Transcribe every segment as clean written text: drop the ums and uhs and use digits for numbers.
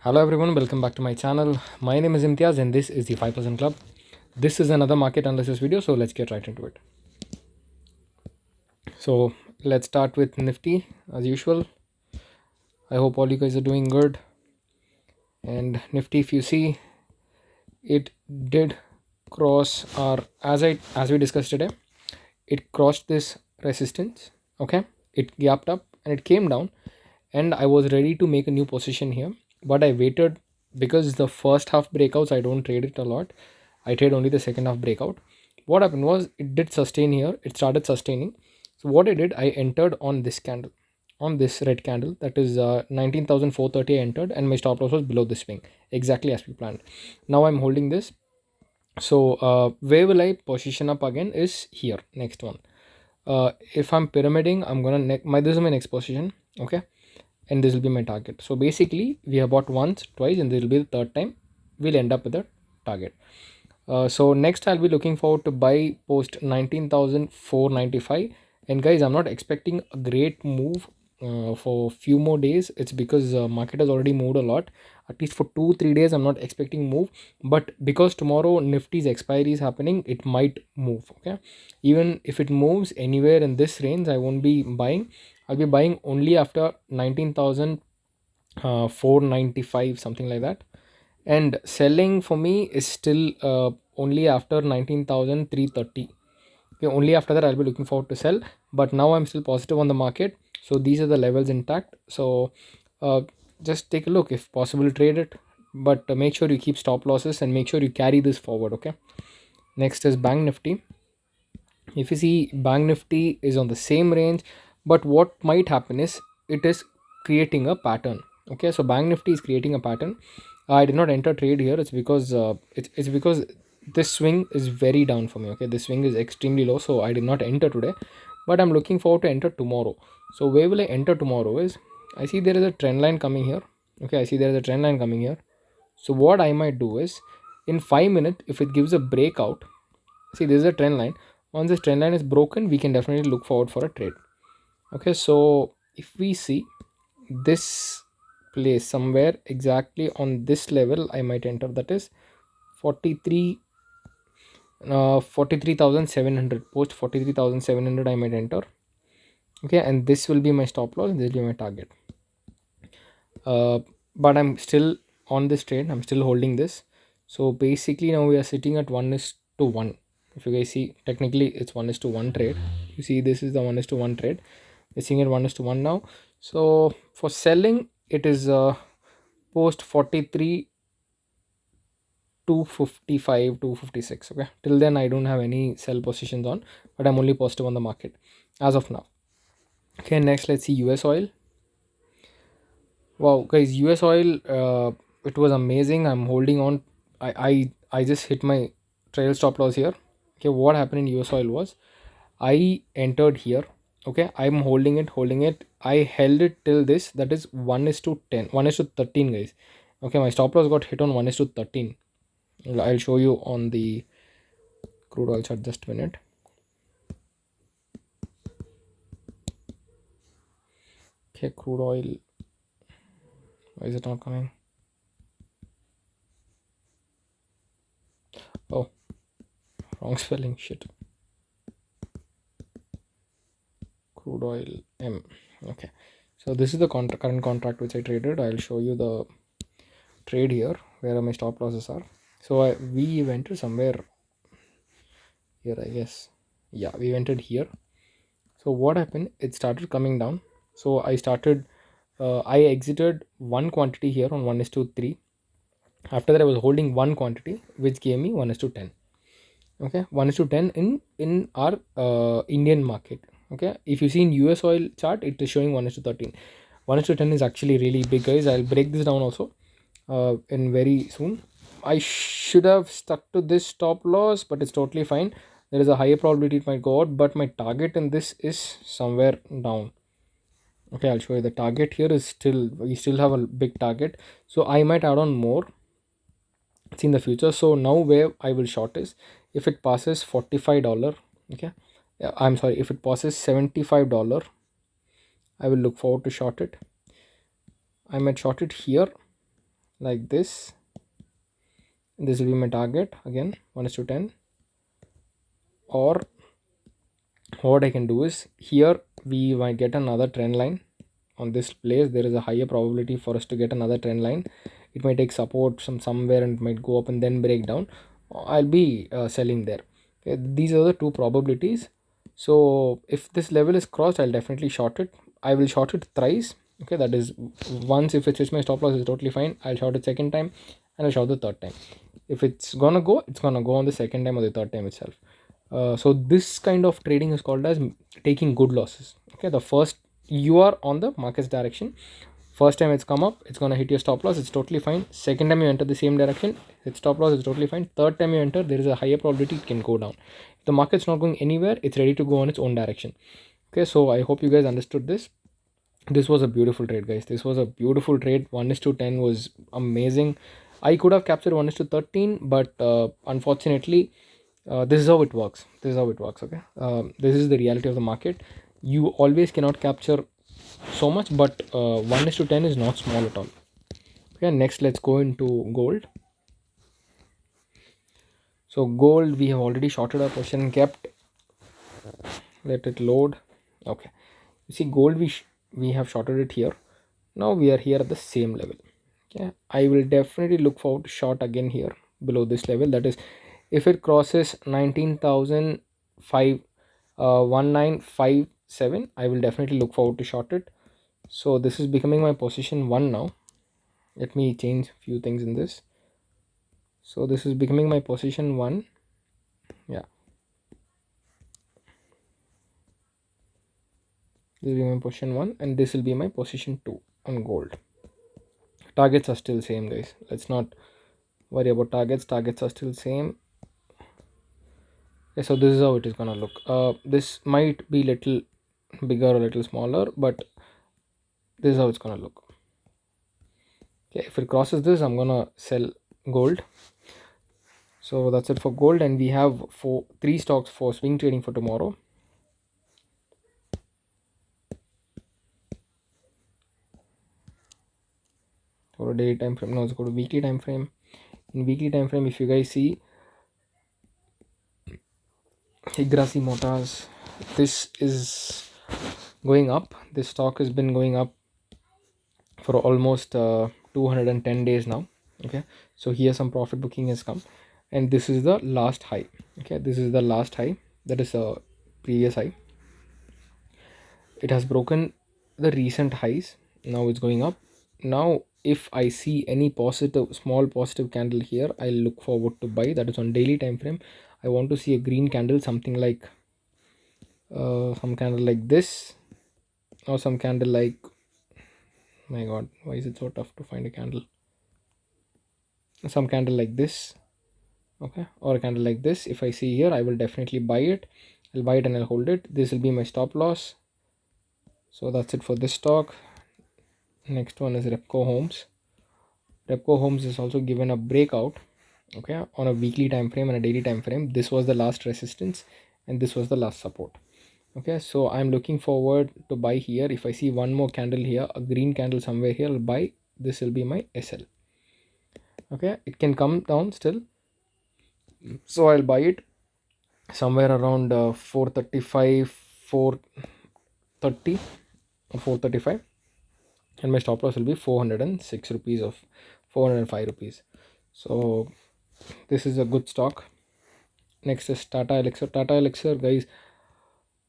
Hello everyone, welcome back to my channel. My name is Imtiaz and this is the 5% Club. This is another market analysis video, so let's get right into it. So let's start with Nifty as usual. I hope all you guys are doing good. And Nifty, if you see, it did cross our as we discussed today, it crossed this resistance. Okay, it gapped up and it came down, and I was ready to make a new position here, but I waited because the first half breakouts I don't trade it a lot. I trade only the second half breakout. What happened was it did sustain here, it started sustaining. So what I did, I entered on this candle, on this red candle, that is 19,430. I entered and my stop loss was below this swing, exactly as we planned. Now I'm holding this. So where will I position up again is here, next one. If I'm pyramiding, I'm gonna this is my next position. Okay, and this will be my target. So basically we have bought once, twice, and this will be the third time we'll end up with a target. So next I'll be looking forward to buy post 19,495. And guys, I'm not expecting a great move for few more days. It's because market has already moved a lot. At least for 2-3 days I'm not expecting move, but because tomorrow Nifty's expiry is happening, it might move. Okay, even if it moves anywhere in this range, I won't be buying. I'll be buying only after 19,495, something like that. And selling for me is still only after 19,330. Okay, only after that I'll be looking forward to sell, but now I'm still positive on the market, so these are the levels intact. So uh, just take a look, if possible trade it, but make sure you keep stop losses and make sure you carry this forward. Okay, next is Bank Nifty. If you see, Bank Nifty is on the same range, but what might happen is it is creating a pattern. Okay, so Bank Nifty is creating a pattern. I did not enter trade here. It's because it's because this swing is very down for me. Okay, this swing is extremely low, so I did not enter today, but I'm looking forward to enter tomorrow. So where will I enter tomorrow is, I see there is a trend line coming here. Okay, I see there is a trend line coming here. So what I might do is, in 5 minutes, if it gives a breakout, see this is a trend line. Once this trend line is broken, we can definitely look forward for a trade. Okay, so if we see this place somewhere exactly on this level, I might enter, that is 43 43,700. Post 43,700 I might enter. Okay, and this will be my stop loss, this will be my target. But I'm still on this trade, I'm still holding this. So basically now we are sitting at 1:1. If you guys see, technically it's 1:1 trade. You see, this is the 1:1 trade. We're seeing it 1:1 now. So for selling, it is post 43 255 256. Okay, till then I don't have any sell positions on, but I'm only positive on the market as of now. Okay, next let's see US oil. Wow, guys, US oil, it was amazing. I'm holding on. I just hit my trail stop loss here. Okay, what happened in US oil was, I entered here. Okay, I'm holding it. I held it till this, that is 1:10, 1:13, guys. Okay, my stop loss got hit on 1:13. I'll show you on the crude oil chart, just a minute. Okay, crude oil, why is it not coming? Oh, wrong spelling, shit. Crude oil M. Okay, so this is the current contract which I traded. I'll show you the trade here where my stop losses are. So we entered somewhere here, I guess. Yeah, we entered here. So what happened, it started coming down. So I exited one quantity here on 1:3. After that I was holding one quantity which gave me 1:10. Okay, 1:10 in our Indian market. Okay, if you see in US oil chart, it is showing 1:13. 1:10 is actually really big, guys. I'll break this down also in very soon. I should have stuck to this stop loss, but it's totally fine. There is a higher probability it might go out, but my target in this is somewhere down. Okay, I'll show you the target here is still, we still have a big target, so I might add on more in the future. So now where I will short is, if it passes $45. Okay, yeah, I'm sorry, if it passes $75, I will look forward to short it. I might short it here. like this. This will be my target again, 1:10. Or what I can do is, here we might get another trend line on this place. There is a higher probability for us to get another trend line. It might take support somewhere and it might go up and then break down. I'll be selling there. Okay, these are the two probabilities. So if this level is crossed, I'll definitely short it. I will short it thrice. Okay, that is, once if it hits my stop loss is totally fine. I'll short it second time and I'll short the third time. If it's gonna go, it's gonna go on the second time or the third time itself. So this kind of trading is called as taking good losses. Okay, the first, you are on the market's direction. First time it's come up, it's gonna hit your stop loss, it's totally fine. Second time you enter the same direction, its stop loss is totally fine. Third time you enter, there is a higher probability it can go down. If the market's not going anywhere, it's ready to go on its own direction. Okay, so I hope you guys understood this. This was a beautiful trade, guys. This was a beautiful trade. 1:10 was amazing. I could have captured 1:13, but unfortunately, this is how it works. This is how it works. Okay, this is the reality of the market. You always cannot capture so much, but 1:10 is not small at all. Okay, next let's go into gold. So gold, we have already shorted our position and kept. Let it load. Okay, you see gold, we have shorted it here. Now we are here at the same level. Okay, I will definitely look forward to short again here below this level. That is, if it crosses 19,005 1957, I will definitely look forward to short it. So this is becoming my position 1 now. Let me change few things in this. So this is becoming my position 1. Yeah, this will be my position 1 and this will be my position 2 on gold. Targets are still same, guys. Let's not worry about targets are still same. Okay, so this is how it is gonna look. This might be little bigger or little smaller, but this is how it's gonna look. Okay, if it crosses this, I'm gonna sell gold. So that's it for gold, and we have three stocks for swing trading for tomorrow. For a daily time frame, now let's go to weekly time frame. In weekly time frame, if you guys see Higrasi Motors, this is going up. This stock has been going up for almost 210 days now. Okay, so here some profit booking has come, and this is the last high. Okay, this is the last high, that is a previous high. It has broken the recent highs. Now it's going up. Now if I see any positive, small positive candle here, I'll look forward to buy. That is on daily time frame. I want to see a green candle, something like some candle like this, or some candle like, my god, why is it so tough to find a candle? Some candle like this. Okay, or a candle like this. If I see here, I will definitely buy it. I'll buy it and I'll hold it. This will be my stop loss. So that's it for this stock. Next one is Repco Homes. Repco Homes is also given a breakout, okay, on a weekly time frame and a daily time frame. This was the last resistance and this was the last support. Okay, so I'm looking forward to buy here. If I see one more candle here, a green candle somewhere here, I'll buy. This will be my SL. Okay, it can come down still, so I'll buy it somewhere around 435, 430 or 435, and my stop loss will be 406 rupees of 405 rupees. So this is a good stock. Next is Tata Elixir. Tata Elixir, guys,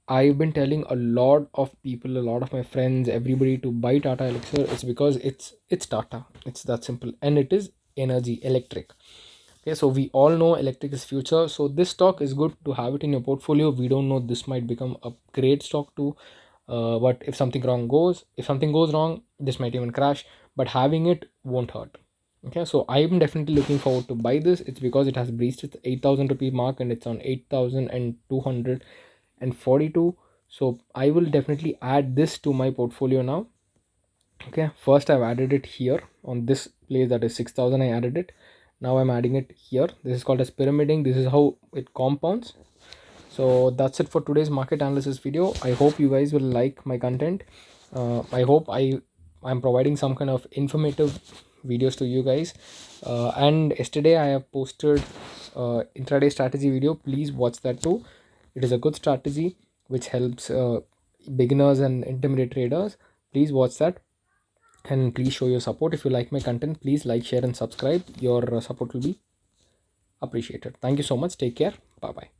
I've been telling a lot of people, a lot of my friends, everybody to buy Tata Elixir. It's because it's Tata. It's that simple, and it is energy, electric. Okay, so we all know electric is future. So this stock is good to have it in your portfolio. We don't know, this might become a great stock too. But if something goes wrong, this might even crash. But having it won't hurt. Okay, so I'm definitely looking forward to buy this. It's because it has breached its 8,000 rupee mark and it's on 8,242. So I will definitely add this to my portfolio now. Okay, first I've added it here on this place, that is 6,000. I added it. Now I'm adding it here. This is called as pyramiding. This is how it compounds. So that's it for today's market analysis video. I hope you guys will like my content. I hope I'm providing some kind of informative videos to you guys. And yesterday I have posted intraday strategy video. Please watch that too. It is a good strategy which helps beginners and intermediate traders. Please watch that, and please show your support. If you like my content, please like, share and subscribe. Your support will be appreciated. Thank you so much. Take care. Bye bye.